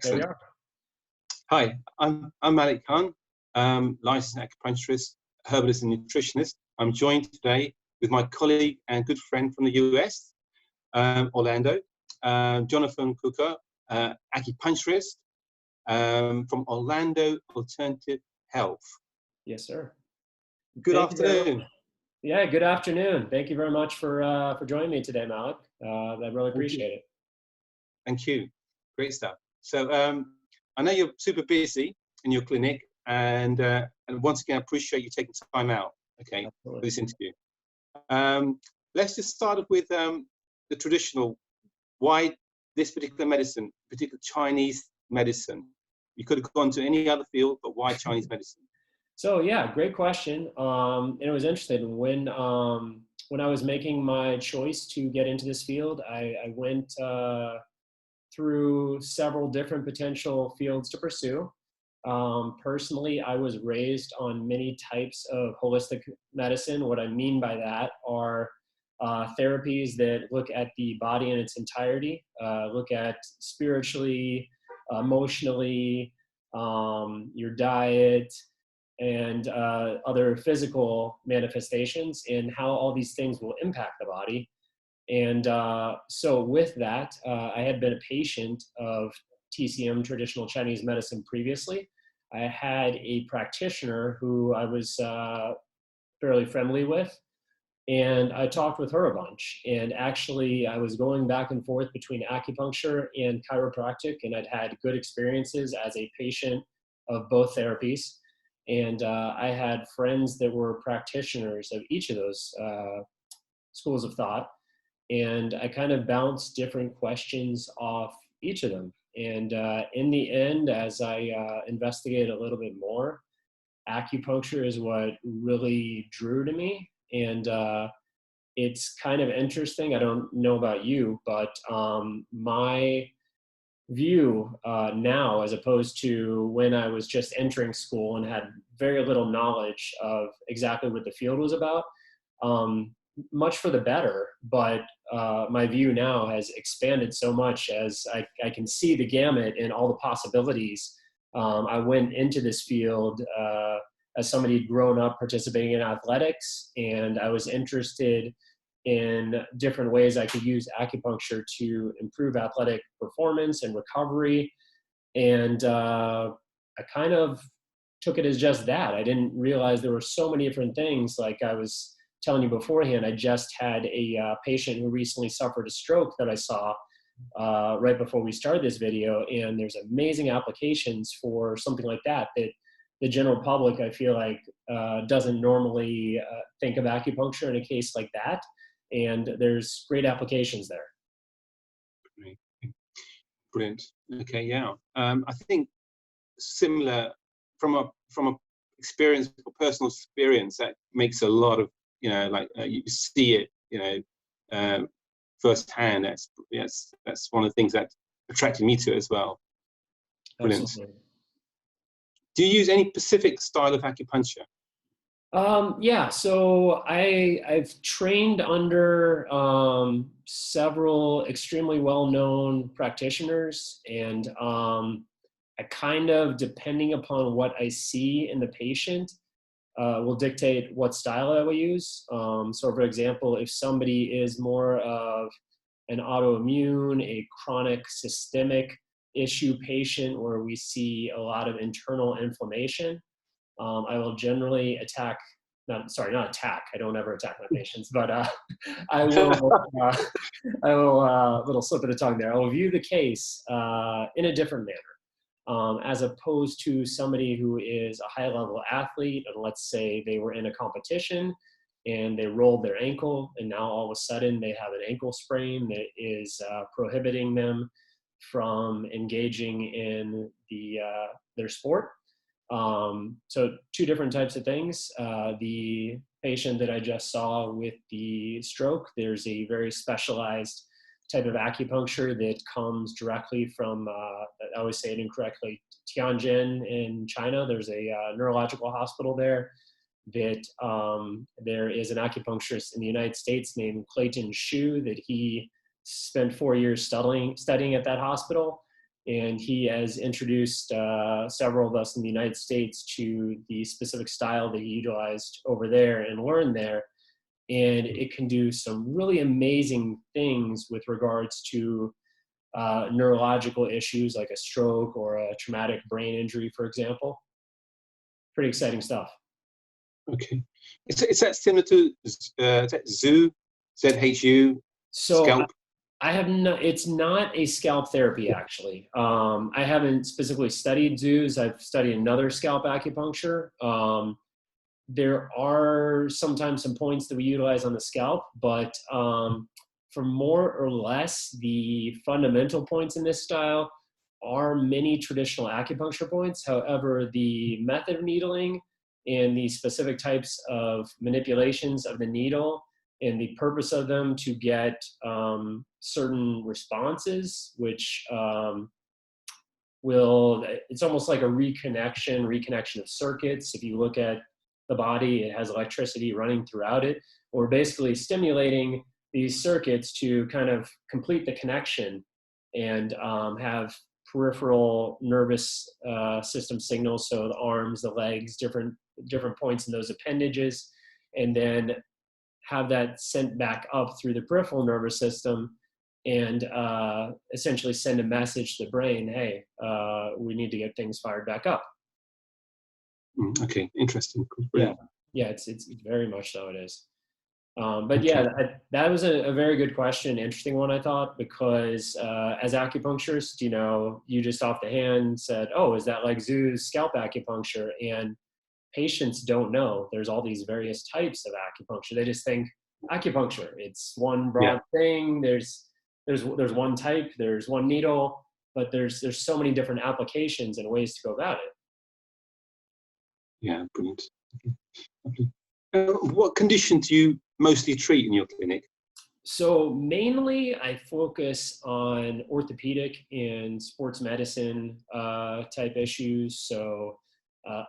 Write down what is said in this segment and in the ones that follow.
there we Excellent. are. Hi, I'm Malik Khan, licensed acupuncturist, herbalist, and nutritionist. I'm joined today with my colleague and good friend from the US, Orlando, Jonathan Kukor, acupuncturist from Orlando Alternative Health. Yes, sir. Good Thank you very much. afternoon. Yeah, good afternoon. Thank you very much for joining me today, Malik. I really appreciate it. Thank you. Great stuff. So I know you're super busy in your clinic, and once again, I appreciate you taking time out, okay, Absolutely. for this interview. Let's just start off with the traditional. Why this particular medicine, particular Chinese medicine? You could have gone to any other field, but why Chinese medicine? So yeah, great question. And it was interesting when I was making my choice to get into this field, I went through several different potential fields to pursue. Personally, I was raised on many types of holistic medicine. What I mean by that are therapies that look at the body in its entirety, look at spiritually, emotionally, your diet, and other physical manifestations, and how all these things will impact the body. And so with that, I had been a patient of TCM, traditional Chinese medicine, previously. I had a practitioner who I was fairly friendly with, and I talked with her a bunch. And actually, I was going back and forth between acupuncture and chiropractic, and I'd had good experiences as a patient of both therapies. And I had friends that were practitioners of each of those schools of thought. And I kind of bounced different questions off each of them. And in the end, as I investigated a little bit more, acupuncture is what really drew to me. And it's kind of interesting. I don't know about you, but my view now, as opposed to when I was just entering school and had very little knowledge of exactly what the field was about, much for the better. But my view now has expanded so much as I can see the gamut and all the possibilities. I went into this field as somebody who'd grown up participating in athletics, and I was interested in different ways I could use acupuncture to improve athletic performance and recovery. And I kind of took it as just that. I didn't realize there were so many different things. Like I was telling you beforehand, I just had a patient who recently suffered a stroke that I saw right before we started this video. And there's amazing applications for something like that the general public, I feel like, doesn't normally think of acupuncture in a case like that. And there's great applications there. Brilliant. Okay, yeah. I think similar from a experience, or personal experience, that makes a lot of, you see it, firsthand. That's one of the things that attracted me to it as well. Brilliant. Absolutely. Do you use any specific style of acupuncture? Yeah, so I've trained under several extremely well-known practitioners, and I kind of, depending upon what I see in the patient, will dictate what style I will use. So for example, if somebody is more of an autoimmune, a chronic systemic issue patient where we see a lot of internal inflammation, I will generally not attack. I don't ever attack my patients, but I will, little slip of the tongue there. I will view the case in a different manner, as opposed to somebody who is a high level athlete. And let's say they were in a competition and they rolled their ankle, and now all of a sudden they have an ankle sprain that is prohibiting them from engaging in their sport. So two different types of things. The patient that I just saw with the stroke, there's a very specialized type of acupuncture that comes directly from, I always say it incorrectly, Tianjin in China. There's a neurological hospital there that there is an acupuncturist in the United States named Clayton Shu that he spent 4 years studying at that hospital. and he has introduced several of us in the United States to the specific style that he utilized over there and learned there. And it can do some really amazing things with regards to neurological issues like a stroke or a traumatic brain injury, for example. Pretty exciting stuff. Okay. Is that similar to is that ZHU, ZHU, So scalp? I have no, it's not a scalp therapy actually. I haven't specifically studied zoos. I've studied another scalp acupuncture. There are sometimes some points that we utilize on the scalp, but for more or less, the fundamental points in this style are many traditional acupuncture points. However, the method of needling and the specific types of manipulations of the needle and the purpose of them to get certain responses, which it's almost like a reconnection of circuits. If you look at the body, it has electricity running throughout it. We're basically stimulating these circuits to kind of complete the connection and have peripheral nervous system signals, so the arms, the legs, different points in those appendages, and then have that sent back up through the peripheral nervous system and essentially send a message to the brain, hey, we need to get things fired back up. Okay, interesting. Yeah, it's very much so it is. But yeah, that was a very good question, interesting one, I thought, because as acupuncturists, you just off the hand said, oh, is that like ZHU's scalp acupuncture? And patients don't know there's all these various types of acupuncture. They just think acupuncture, it's one broad thing. There's one type, there's one needle, but there's so many different applications and ways to go about it. Yeah, brilliant. Okay. What conditions do you mostly treat in your clinic? So mainly I focus on orthopedic and sports medicine type issues. So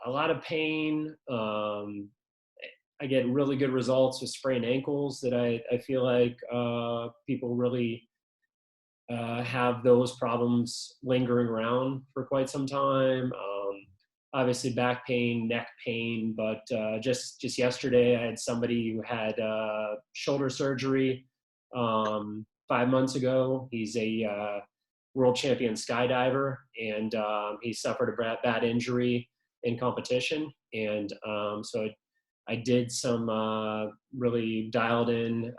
a lot of pain. I get really good results with sprained ankles that I feel like people really have those problems lingering around for quite some time. Obviously back pain, neck pain, but just yesterday I had somebody who had shoulder surgery 5 months ago. He's a world champion skydiver, and he suffered a bad injury in competition. And so I did some really dialed in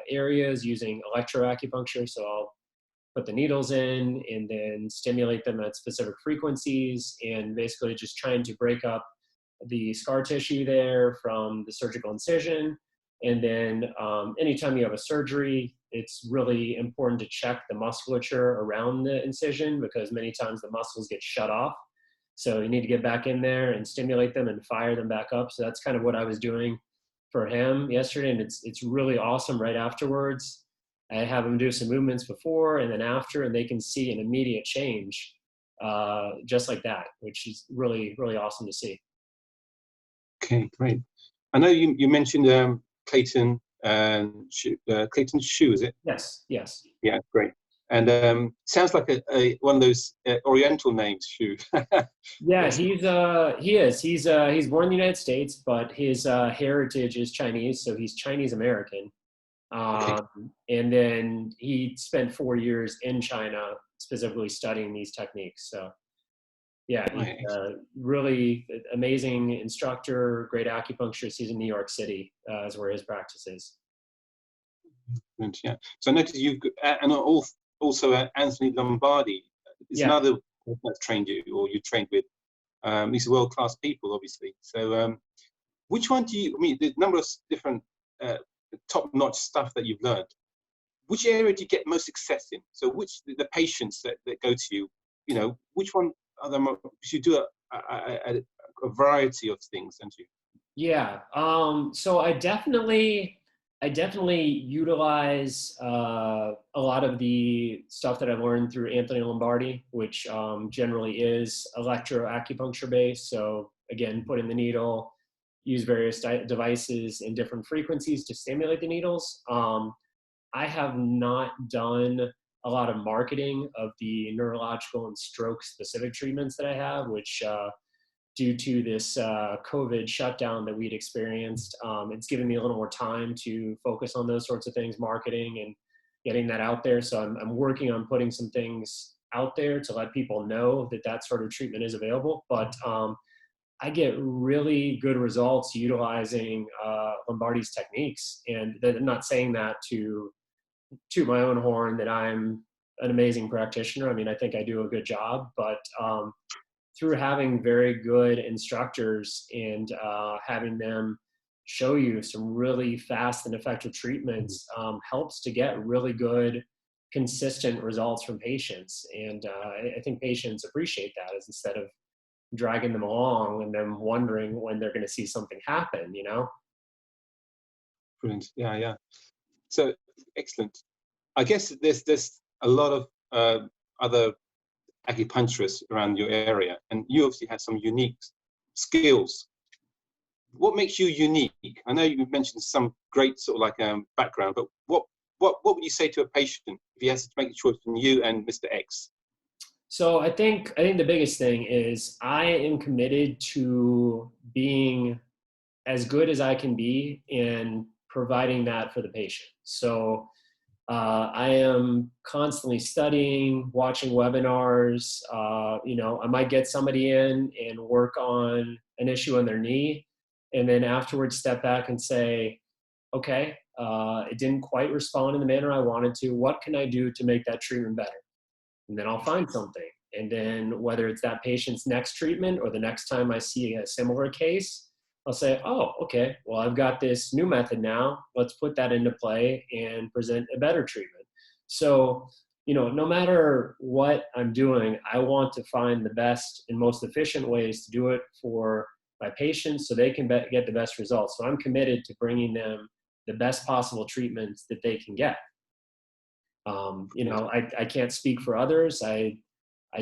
areas using electroacupuncture. So I'll put the needles in and then stimulate them at specific frequencies, and basically just trying to break up the scar tissue there from the surgical incision. And then anytime you have a surgery, it's really important to check the musculature around the incision, because many times the muscles get shut off. So you need to get back in there and stimulate them and fire them back up. So that's kind of what I was doing for him yesterday. And it's really awesome right afterwards. I have them do some movements before and then after, and they can see an immediate change just like that, which is really, really awesome to see. Okay, great. I know you mentioned Clayton Clayton's shoe, is it? Yes. Yeah, great. And sounds like a one of those Oriental names, shoe. Yeah, he is. He's born in the United States, but his heritage is Chinese, so he's Chinese American. Okay. And then he spent 4 years in China specifically studying these techniques. So yeah, he's a really amazing instructor, great acupuncturist. He's in New York City, is where his practice is. Yeah. So I noticed you've got, and also Anthony Lombardi is another that's trained you, or you trained with. These are world-class people, obviously. So which one do you, I mean, the number of different top-notch stuff that you've learned, which area do you get most success in? So which, the patients that go to you, which one are the most, you do a variety of things, don't you? Yeah. So I definitely utilize a lot of the stuff that I've learned through Anthony Lombardi, which generally is electroacupuncture based. So again, put in the needle, use various devices in different frequencies to stimulate the needles. I have not done a lot of marketing of the neurological and stroke specific treatments that I have, which due to this COVID shutdown that we'd experienced, it's given me a little more time to focus on those sorts of things, marketing and getting that out there. So I'm working on putting some things out there to let people know that that sort of treatment is available. But I get really good results utilizing Lombardi's techniques. And I'm not saying that to toot my own horn that I'm an amazing practitioner. I mean, I think I do a good job, but through having very good instructors and having them show you some really fast and effective treatments helps to get really good, consistent results from patients. And I think patients appreciate that, as instead of dragging them along and them wondering when they're going to see something happen, you know? Brilliant. Yeah, yeah. So excellent. I guess there's a lot of other acupuncturists around your area, and you obviously have some unique skills. What makes you unique? I know you mentioned some great sort of like background, but what would you say to a patient if he has to make a choice between you and Mr. X? So I think the biggest thing is I am committed to being as good as I can be in providing that for the patient. So I am constantly studying, watching webinars. I might get somebody in and work on an issue on their knee, and then afterwards step back and say, okay, it didn't quite respond in the manner I wanted to. What can I do to make that treatment better? And then I'll find something. And then whether it's that patient's next treatment or the next time I see a similar case, I'll say, oh, okay, well, I've got this new method now. Let's put that into play and present a better treatment. So, no matter what I'm doing, I want to find the best and most efficient ways to do it for my patients so they can get the best results. So I'm committed to bringing them the best possible treatments that they can get. I can't speak for others. I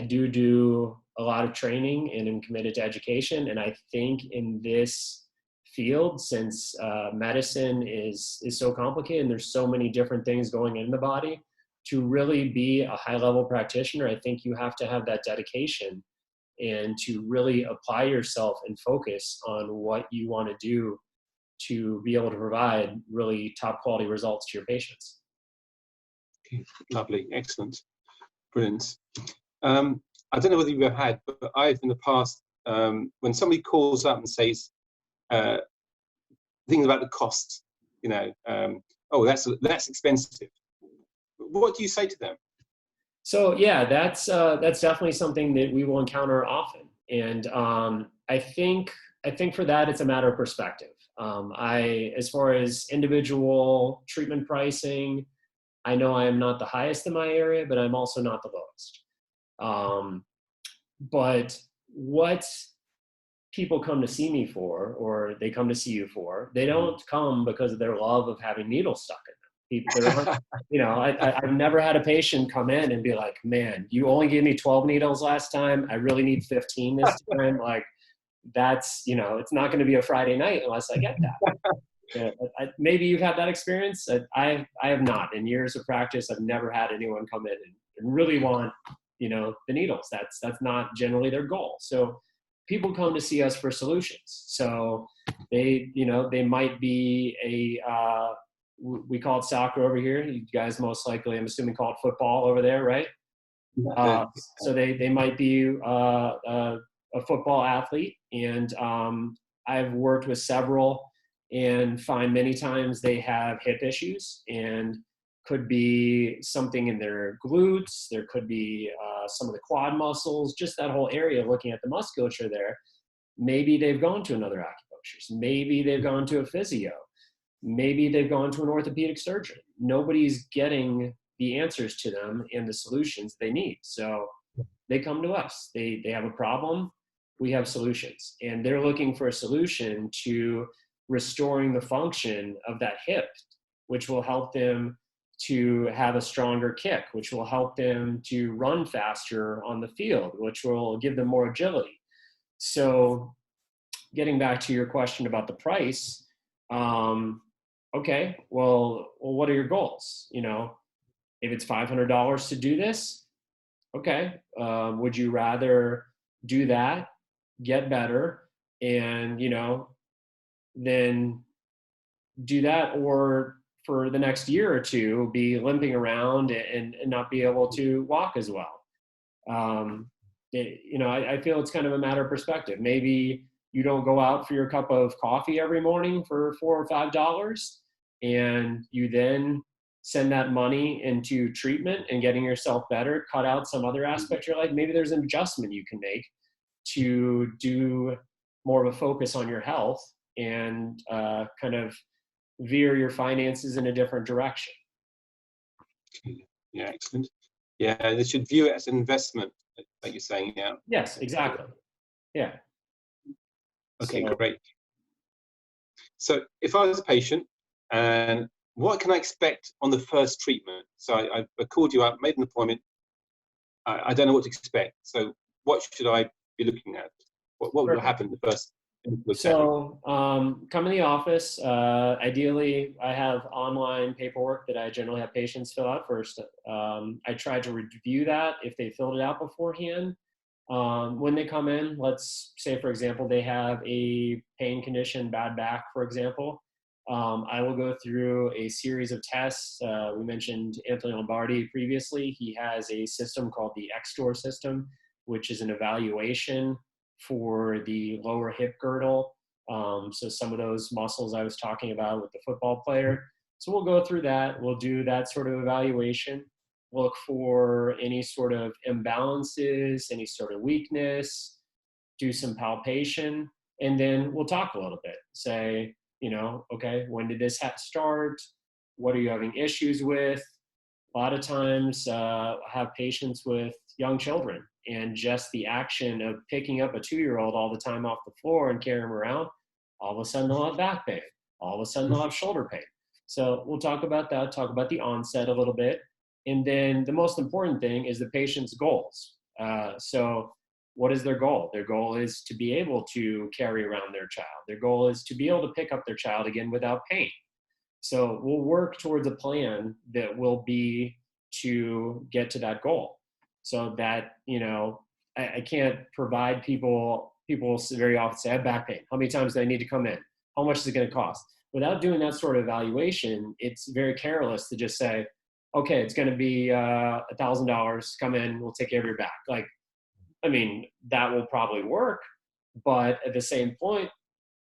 do a lot of training and am committed to education. And I think in this field, since medicine is so complicated and there's so many different things going in the body, to really be a high level practitioner, I think you have to have that dedication and to really apply yourself and focus on what you want to do to be able to provide really top quality results to your patients. Okay, lovely, excellent, brilliant. I don't know whether you've ever had, but I've in the past, when somebody calls up and says things about the cost, oh, that's expensive. What do you say to them? So yeah, that's definitely something that we will encounter often, and I think for that it's a matter of perspective. As far as individual treatment pricing, I know I am not the highest in my area, but I'm also not the lowest. But what people come to see me for, or they come to see you for, they don't come because of their love of having needles stuck in them. I've never had a patient come in and be like, man, you only gave me 12 needles last time. I really need 15 this time. Like, that's, it's not going to be a Friday night unless I get that. Yeah, maybe you've had that experience. I have not. In years of practice, I've never had anyone come in and really want, the needles. That's not generally their goal. So people come to see us for solutions. So they might be we call it soccer over here. You guys most likely, I'm assuming, call it football over there, right? So they might be a football athlete, and I've worked with several and find many times they have hip issues, and could be something in their glutes. There could be some of the quad muscles, just that whole area, looking at the musculature there. Maybe they've gone to another acupuncturist. Maybe they've gone to a physio. Maybe they've gone to an orthopedic surgeon. Nobody's getting the answers to them and the solutions they need. So they come to us. They have a problem. We have solutions. And they're looking for a solution to restoring the function of that hip, which will help them to have a stronger kick, which will help them to run faster on the field, which will give them more agility. So getting back to your question about the price, okay, well, what are your goals? If it's $500 to do this, okay, would you rather do that, get better, and, then do that, or for the next year or two be limping around and not be able to walk as well? I feel it's kind of a matter of perspective. Maybe you don't go out for your cup of coffee every morning for $4 or $5, and you then send that money into treatment and getting yourself better, cut out some other aspect of your life. Maybe there's an adjustment you can make to do more of a focus on your health and kind of veer your finances in a different direction. Yeah, excellent. Yeah, they should view it as an investment, like you're saying. Yeah. Yes, exactly. Yeah. Okay, great. So if I was a patient, and what can I expect on the first treatment? So I called you up, made an appointment. I don't know what to expect. So what should I be looking at? What will happen the first? So come in the office. Ideally, I have online paperwork that I generally have patients fill out first. I try to review that if they filled it out beforehand. When they come in, let's say, for example, they have a pain condition, bad back, for example. I will go through a series of tests. We mentioned Anthony Lombardi previously. He has a system called the X-Store system, which is an evaluation for the lower hip girdle. So some of those muscles I was talking about with the football player. So we'll go through that. We'll do that sort of evaluation, look for any sort of imbalances, any sort of weakness, do some palpation, and then we'll talk a little bit. Say, okay, when did this start? What are you having issues with? A lot of times I have patients with young children, and just the action of picking up a 2-year-old all the time off the floor and carrying them around, all of a sudden they'll have back pain. All of a sudden they'll have shoulder pain. So we'll talk about that, talk about the onset a little bit. And then the most important thing is the patient's goals. So what is their goal? Their goal is to be able to carry around their child. Their goal is to be able to pick up their child again without pain. So we'll work towards a plan that will be to get to that goal. So that, I can't provide people very often say, I have back pain. How many times do I need to come in? How much is it going to cost? Without doing that sort of evaluation, it's very careless to just say, okay, it's going to be $1,000, come in, we'll take care of your back. That will probably work, but at the same point,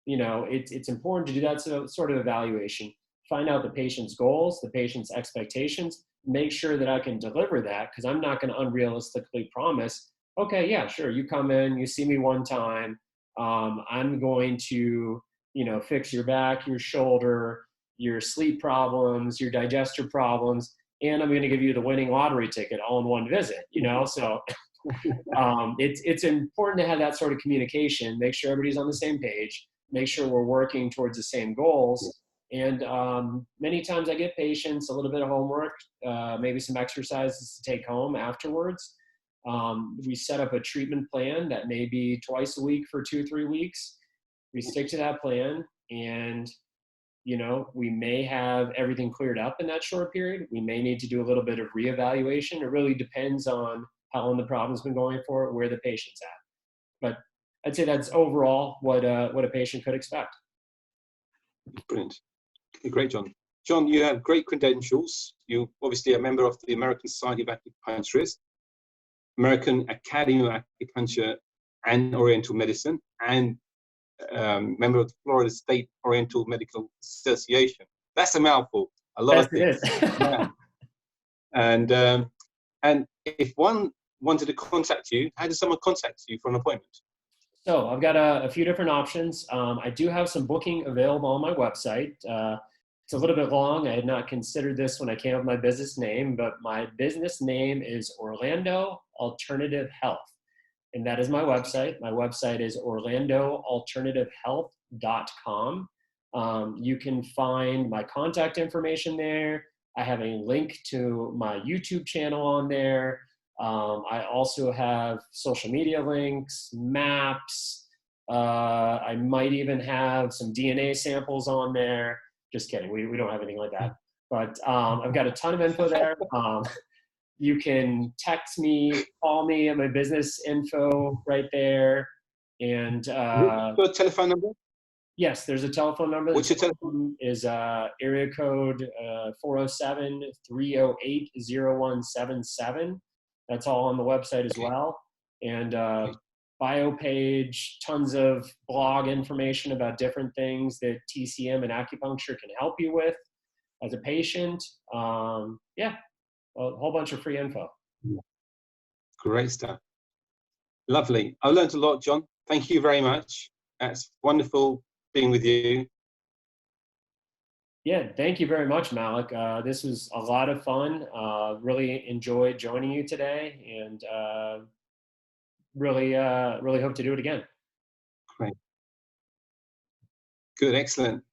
it's important to do that sort of evaluation, find out the patient's goals, the patient's expectations, make sure that I can deliver that, because I'm not going to unrealistically promise, okay, yeah, sure, you come in, you see me one time, I'm going to, fix your back, your shoulder, your sleep problems, your digestive problems, and I'm going to give you the winning lottery ticket all in one visit, So it's important to have that sort of communication, make sure everybody's on the same page, make sure we're working towards the same goals. And many times I get patients a little bit of homework, maybe some exercises to take home afterwards. We set up a treatment plan that may be twice a week for 2-3 weeks. We stick to that plan, and we may have everything cleared up in that short period. We may need to do a little bit of reevaluation. It really depends on how long the problem's been going for, where the patient's at. But I'd say that's overall what a patient could expect. Brilliant. Great, John. John, you have great credentials. You're obviously a member of the American Society of Acupuncturists, American Academy of Acupuncture and Oriental Medicine, and member of the Florida State Oriental Medical Association. That's a mouthful. A lot of things. Yeah. And if one wanted to contact you, how does someone contact you for an appointment? So I've got a few different options. I do have some booking available on my website. It's a little bit long. I had not considered this when I came up with my business name, but my business name is Orlando Alternative Health. And that is my website. My website is orlandoalternativehealth.com. You can find my contact information there. I have a link to my YouTube channel on there. I also have social media links, maps. I might even have some DNA samples on there. Just kidding. We don't have anything like that. But I've got a ton of info there. You can text me, call me at my business info right there. And Your telephone number? yes, there's a telephone number. What's The your telephone? telephone is area code 407-308-0177. That's all on the website as Okay. well. And bio page, tons of blog information about different things that TCM and acupuncture can help you with as a patient. Yeah, a whole bunch of free info. Great stuff. Lovely. I learned a lot, John. Thank you very much. That's wonderful being with you. Yeah, thank you very much, Malik. This was a lot of fun. Really enjoyed joining you today, and really hope to do it again. Great. Good, excellent.